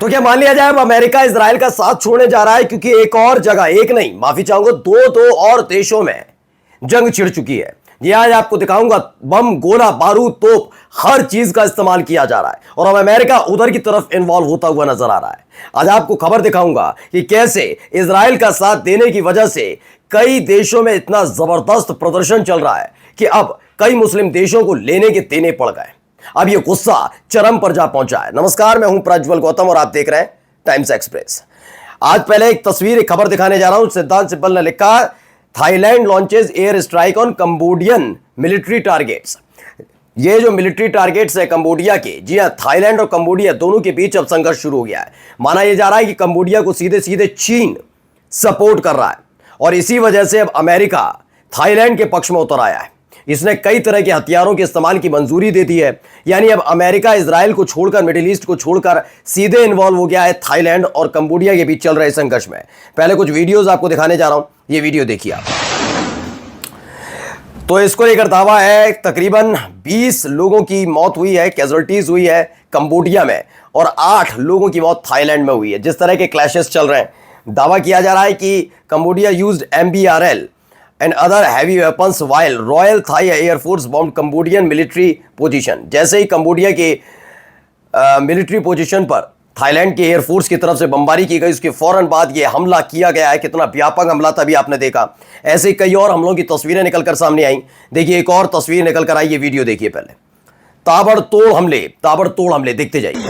तो क्या मान लिया जाए अब अमेरिका इजराइल का साथ छोड़ने जा रहा है, क्योंकि एक और जगह, एक नहीं माफी चाहूंगा, दो और देशों में जंग छिड़ चुकी है। ये आज आपको दिखाऊंगा, बम, गोला बारूद, तोप, हर चीज का इस्तेमाल किया जा रहा है और अब अमेरिका उधर की तरफ इन्वॉल्व होता हुआ नजर आ रहा है। आज आपको खबर दिखाऊंगा कि कैसे इजराइल का साथ देने की वजह से कई देशों में इतना जबरदस्त प्रदर्शन चल रहा है कि अब कई मुस्लिम देशों को लेने के देने पड़ गए। अब यह गुस्सा चरम पर जा पहुंचा है। नमस्कार, मैं हूं प्रज्वल गौतम और आप देख रहे हैं टाइम्स एक्सप्रेस। आज पहले एक तस्वीर, एक खबर दिखाने जा रहा हूं। सिद्धांत सिब्बल ने लिखा, Thailand launches air strike on Cambodian military targets. ये जो मिलिट्री टारगेट्स है कंबोडिया के, जी हां, थाईलैंड और कंबोडिया दोनों के बीच अब संघर्ष शुरू हो गया है। माना यह जा रहा है कि कंबोडिया को सीधे सीधे चीन सपोर्ट कर रहा है और इसी वजह से अब अमेरिका थाईलैंड के पक्ष में उतर आया है। इसने कई तरह के हथियारों के इस्तेमाल की मंजूरी दे दी है। यानी अब अमेरिका इजराइल को छोड़कर, मिडिल ईस्ट को छोड़कर सीधे इन्वॉल्व हो गया है थाईलैंड और कंबोडिया के बीच चल रहे संघर्ष में। पहले कुछ वीडियोस आपको दिखाने जा रहा हूं, ये वीडियो देखिए आप। तो इसको लेकर दावा है, तकरीबन 20 लोगों की मौत हुई है, कैजुअल्टीज हुई है कंबोडिया में और 8 लोगों की मौत थाईलैंड में हुई है। जिस तरह के क्लैशेस चल रहे हैं, दावा किया जा रहा है कि Cambodia used MBRL and other heavy weapons while Royal Thai Air Force bombed Cambodian military position। जैसे ही कंबोडिया के मिलिट्री पोजीशन पर थाईलैंड के एयरफोर्स की तरफ से बमबारी की गई, उसके फौरन बाद ये हमला किया गया है। कितना व्यापक हमला था अभी आपने देखा। ऐसे ही कई और हमलों की तस्वीरें निकलकर सामने आई। देखिए एक और तस्वीर निकलकर आई, ये वीडियो देखिए पहले। ताबड़तोड़ हमले देखते जाइए।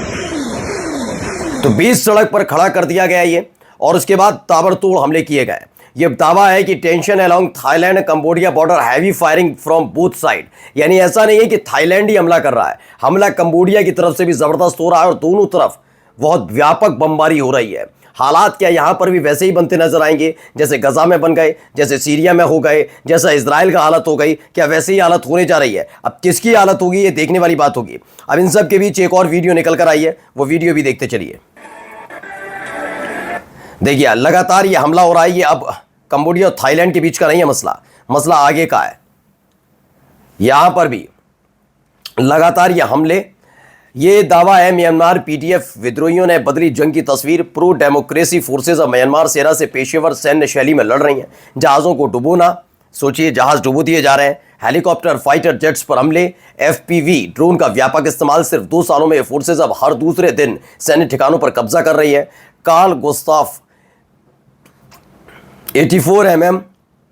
तो 20 सड़क पर खड़ा कर दिया गया ये और उसके बाद ताबड़तोड़ हमले किए गए। यह दावा है कि tension along Thailand Cambodia border, heavy firing from both side. यानी ऐसा नहीं है कि थाईलैंड ही हमला कर रहा है, हमला कंबोडिया की तरफ से भी जबरदस्त हो रहा है और दोनों तरफ बहुत व्यापक बमबारी हो रही है। हालात क्या यहां पर भी वैसे ही बनते नजर आएंगे जैसे गजा में बन गए, जैसे सीरिया में हो गए, जैसा इजराइल का हालत हो गई? क्या वैसे ही हालत होने जा रही है? अब किसकी हालत होगी ये देखने वाली बात होगी। अब इन सब के बीच एक और वीडियो निकल कर आई है, वो वीडियो भी देखते चलिए। देखिए लगातार ये हमला हो रहा है। ये अब कंबोडिया और थाईलैंड के बीच का नहीं है मसला आगे का है। यहां पर भी लगातार ये हमले। ये दावा है म्यांमार PTF विद्रोहियों ने बदली जंग की तस्वीर। प्रो डेमोक्रेसी फोर्सेज अब म्यांमार सेना से पेशेवर सैन्य शैली में लड़ रही हैं। जहाज़ों को डुबोना, सोचिए जहाज डुबो दिए जा रहे हैं। हेलीकॉप्टर, फाइटर जेट्स पर हमले, FPV ड्रोन का व्यापक इस्तेमाल। सिर्फ 2 सालों में ये फोर्सेज अब हर दूसरे दिन सैन्य ठिकानों पर कब्जा कर रही है। Carl Gustaf 84 mm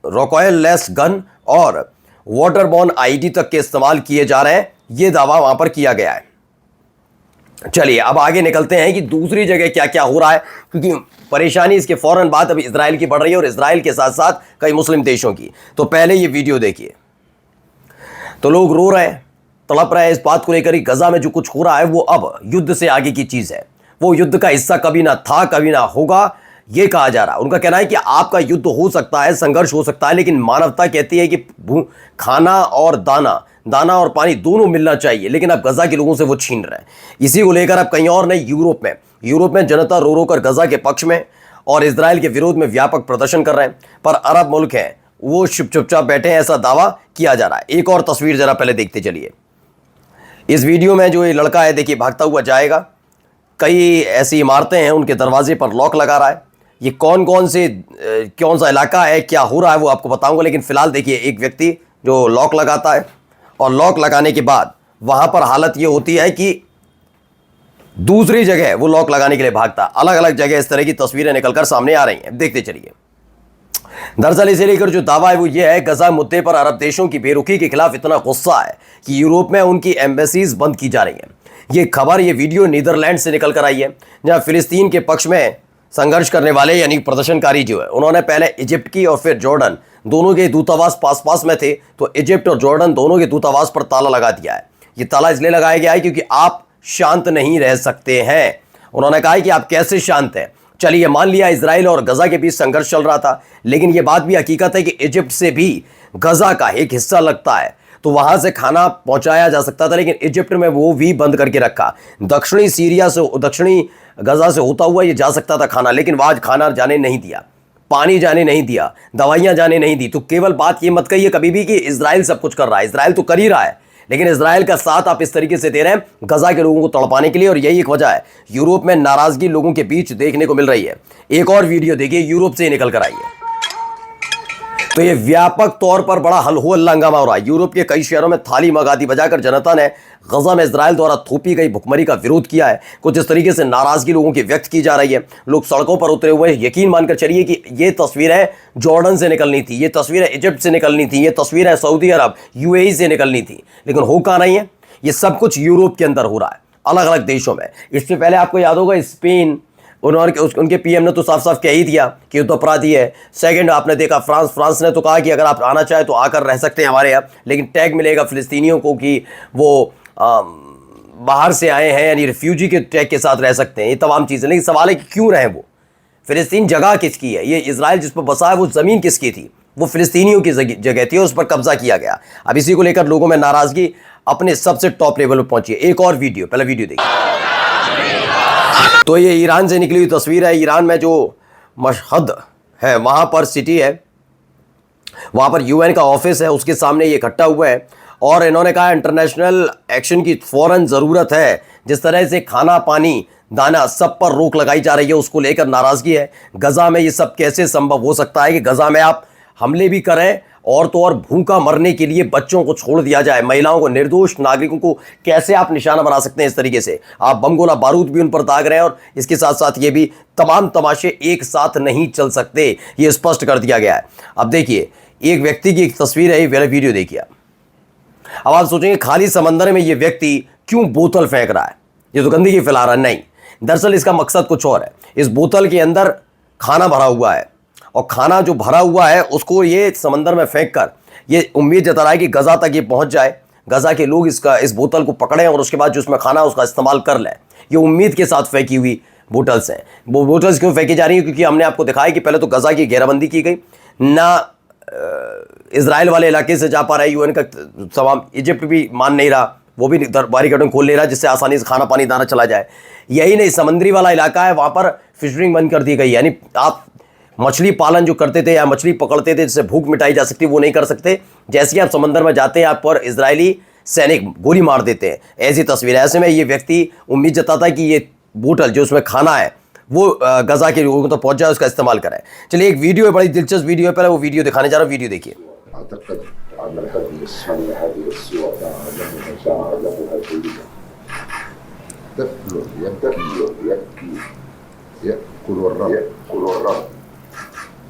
recoilless gun और वाटरबॉर्न IED तक के इस्तेमाल किए जा रहे हैं। यह दावा वहां पर किया गया है। चलिए अब आगे निकलते हैं कि दूसरी जगह क्या क्या हो रहा है, क्योंकि परेशानी इसके फौरन बाद अभी इजराइल की बढ़ रही है और इजराइल के साथ साथ कई मुस्लिम देशों की। तो पहले ये वीडियो देखिए। तो लोग रो रहे हैं, तड़प रहे हैं इस बात को लेकर कि गजा में जो कुछ हो रहा है वो अब युद्ध से आगे की चीज है। वो युद्ध का हिस्सा कभी ना था, कभी ना होगा, ये कहा जा रहा है। उनका कहना है कि आपका युद्ध हो सकता है, संघर्ष हो सकता है, लेकिन मानवता कहती है कि खाना और दाना और पानी दोनों मिलना चाहिए, लेकिन अब गजा के लोगों से वो छीन रहे हैं। इसी को लेकर अब कहीं और नहीं, यूरोप में जनता रो रो कर गजा के पक्ष में और इजराइल के विरोध में व्यापक प्रदर्शन कर रहे हैं। पर अरब मुल्क हैं वो चुपचाप बैठे हैं, ऐसा दावा किया जा रहा है। एक और तस्वीर जरा पहले देखते चलिए। इस वीडियो में जो ये लड़का है, देखिए भागता हुआ जाएगा। कई ऐसी इमारतें हैं, उनके दरवाजे पर लॉक लगा रहा है। ये कौन सा इलाका है, क्या हो रहा है वो आपको बताऊंगा, लेकिन फिलहाल देखिए एक व्यक्ति जो लॉक लगाता है और लॉक लगाने के बाद वहां पर हालत ये होती है कि दूसरी जगह वो लॉक लगाने के लिए भागता। अलग अलग जगह इस तरह की तस्वीरें निकलकर सामने आ रही हैं, देखते चलिए। दरअसल इसे लेकर जो दावा है वो ये है, गजा मुद्दे पर अरब देशों की बेरुखी के खिलाफ इतना गुस्सा है कि यूरोप में उनकी एम्बेसीज बंद की जा रही हैं। ये खबर, ये वीडियो नीदरलैंड से निकल कर आई है, जहां फिलिस्तीन के पक्ष में संघर्ष करने वाले यानी प्रदर्शनकारी जो है, उन्होंने पहले इजिप्ट की और फिर जॉर्डन, दोनों के दूतावास पास में थे, तो इजिप्ट और जॉर्डन दोनों के दूतावास पर ताला लगा दिया है। ये ताला इसलिए लगाया गया है क्योंकि आप शांत नहीं रह सकते हैं। उन्होंने कहा है कि आप कैसे शांत हैं। चलिए मान लिया इजराइल और गजा के बीच संघर्ष चल रहा था, लेकिन यह बात भी हकीकत है कि इजिप्ट से भी गजा का एक हिस्सा लगता है, तो वहां से खाना पहुंचाया जा सकता था, लेकिन इजिप्ट में वो भी बंद करके रखा। दक्षिणी सीरिया से, दक्षिणी गजा से होता हुआ ये जा सकता था खाना, लेकिन वहां खाना जाने नहीं दिया, पानी जाने नहीं दिया, दवाइयां जाने नहीं दी। तो केवल बात ये मत कहिए कभी भी कि इजराइल सब कुछ कर रहा है, इजराइल तो कर ही रहा है, लेकिन इजराइल का साथ आप इस तरीके से दे रहे हैं गजा के लोगों को तड़पाने के लिए, और यही एक वजह है यूरोप में नाराजगी लोगों के बीच देखने को मिल रही है। एक और वीडियो देखिए, यूरोप से निकल कर आई है। तो ये व्यापक तौर पर बड़ा हल्ला हंगामा हो रहा है। यूरोप के कई शहरों में थाली मगादी बजाकर जनता ने गजा में इजराइल द्वारा थोपी गई भुखमरी का विरोध किया है। कुछ इस तरीके से नाराजगी लोगों की व्यक्त की जा रही है। लोग सड़कों पर उतरे हुए हैं। यकीन मानकर चलिए कि ये तस्वीरें जॉर्डन से निकलनी थी, ये तस्वीरें इजिप्ट से निकलनी थी, ये तस्वीरें सऊदी अरब यूएई से निकलनी थी, लेकिन हो कहां रही है। ये सब कुछ यूरोप के अंदर हो रहा है, अलग अलग देशों में। इससे पहले आपको याद होगा स्पेन, उनके पीएम ने तो साफ साफ कह ही दिया कि युद्ध अपराधी है। सेकंड आपने देखा फ्रांस ने तो कहा कि अगर आप आना चाहे तो आकर रह सकते हैं हमारे यहाँ, लेकिन टैग मिलेगा फिलिस्तीनियों को कि वो बाहर से आए हैं, यानी रिफ्यूजी के टैग के साथ रह सकते हैं। ये तमाम चीज़ें, लेकिन सवाल है कि क्यों रहे वो। फिलिस्तीन जगह किसकी है? ये इजराइल जिस पर बसा है वो ज़मीन किसकी थी? वो फिलिस्तीनियों की जगह थी और उस पर कब्जा किया गया। अब इसी को लेकर लोगों में नाराजगी अपने सबसे टॉप लेवल पर पहुंची है। एक और वीडियो, पहला वीडियो देखिए। तो ये ईरान से निकली हुई तस्वीर है। ईरान में जो मशहद है वहाँ पर सिटी है, वहाँ पर यूएन का ऑफिस है, उसके सामने ये इकट्ठा हुआ है और इन्होंने कहा इंटरनेशनल एक्शन की फ़ौरन ज़रूरत है। जिस तरह से खाना पानी दाना सब पर रोक लगाई जा रही है, उसको लेकर नाराज़गी है। गज़ा में ये सब कैसे संभव हो सकता है कि गज़ा में आप हमले भी करें और तो और भूखा मरने के लिए बच्चों को छोड़ दिया जाए, महिलाओं को, निर्दोष नागरिकों को कैसे आप निशाना बना सकते हैं इस तरीके से? आप बम गोला बारूद भी उन पर दाग रहे हैं और इसके साथ साथ ये भी तमाम तमाशे एक साथ नहीं चल सकते, ये स्पष्ट कर दिया गया है। अब देखिए, एक व्यक्ति की एक तस्वीर है, ये वाला वीडियो देखिए। अब आप सोचेंगे खाली समंदर में ये व्यक्ति क्यों बोतल फेंक रहा है, ये तो गंदगी फैला रहा है। नहीं, दरअसल इसका मकसद कुछ और है। इस बोतल के अंदर खाना भरा हुआ है और खाना जो भरा हुआ है उसको ये समंदर में फेंक कर ये उम्मीद जता रहा है कि गजा तक ये पहुंच जाए, गजा के लोग इस बोतल को पकड़ें और उसके बाद जो उसमें खाना उसका इस्तेमाल कर लें। ये उम्मीद के साथ फेंकी हुई बोटल्स हैं। वो बोटल्स क्यों फेंकी जा रही है? क्योंकि हमने आपको दिखाया कि पहले तो गजा की घेराबंदी की गई, ना इजराइल वाले इलाके से जा पा रहा है यूएन का तमाम, इजिप्ट भी मान नहीं रहा, वो भी बैरिकेडों खोल ले रहा है जिससे आसानी से खाना पानी दाना चला जाए। यही नहीं, समुद्री वाला इलाका है, वहाँ पर फिशरिंग बंद कर दी गई, यानी आप मछली पालन जो करते थे या मछली पकड़ते थे जिससे भूख मिटाई जा सकती, वो नहीं कर सकते। जैसे ही आप समंदर में जाते हैं आप पर इजरायली सैनिक गोली मार देते हैं, ऐसी तस्वीर है। ऐसे में ये व्यक्ति उम्मीद जताता है कि ये बोतल जो उसमें खाना है वो गजा के लोगों तक पहुंच जाए, उसका इस्तेमाल करें। चलिए, एक वीडियो है, बड़ी दिलचस्प वीडियो है, पहले वो वीडियो दिखाने जा रहा हूँ, वीडियो देखिए।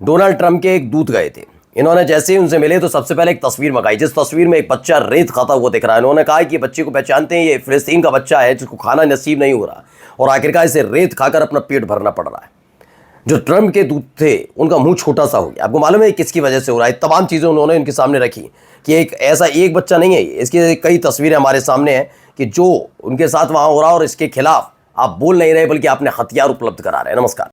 डोनाल्ड ट्रंप के एक दूत गए थे। इन्होंने जैसे ही उनसे मिले तो सबसे पहले एक तस्वीर मंगाई, जिस तस्वीर में एक बच्चा रेत खाता हुआ दिख रहा है। इन्होंने कहा कि बच्चे को पहचानते हैं, ये फिलिस्तीन का बच्चा है जिसको खाना नसीब नहीं हो रहा और आखिरकार इसे रेत खाकर अपना पेट भरना पड़ रहा है। जो ट्रंप के दूत थे उनका मुंह छोटा सा हो गया। आपको मालूम है किसकी वजह से हो रहा है? तमाम चीज़ें उन्होंने इनके सामने रखी कि एक ऐसा एक बच्चा नहीं है, इसकी कई तस्वीरें हमारे सामने हैं कि जो उनके साथ वहाँ हो रहा है और इसके खिलाफ आप बोल नहीं रहे बल्कि आपने हथियार उपलब्ध करा रहे हैं। नमस्कार।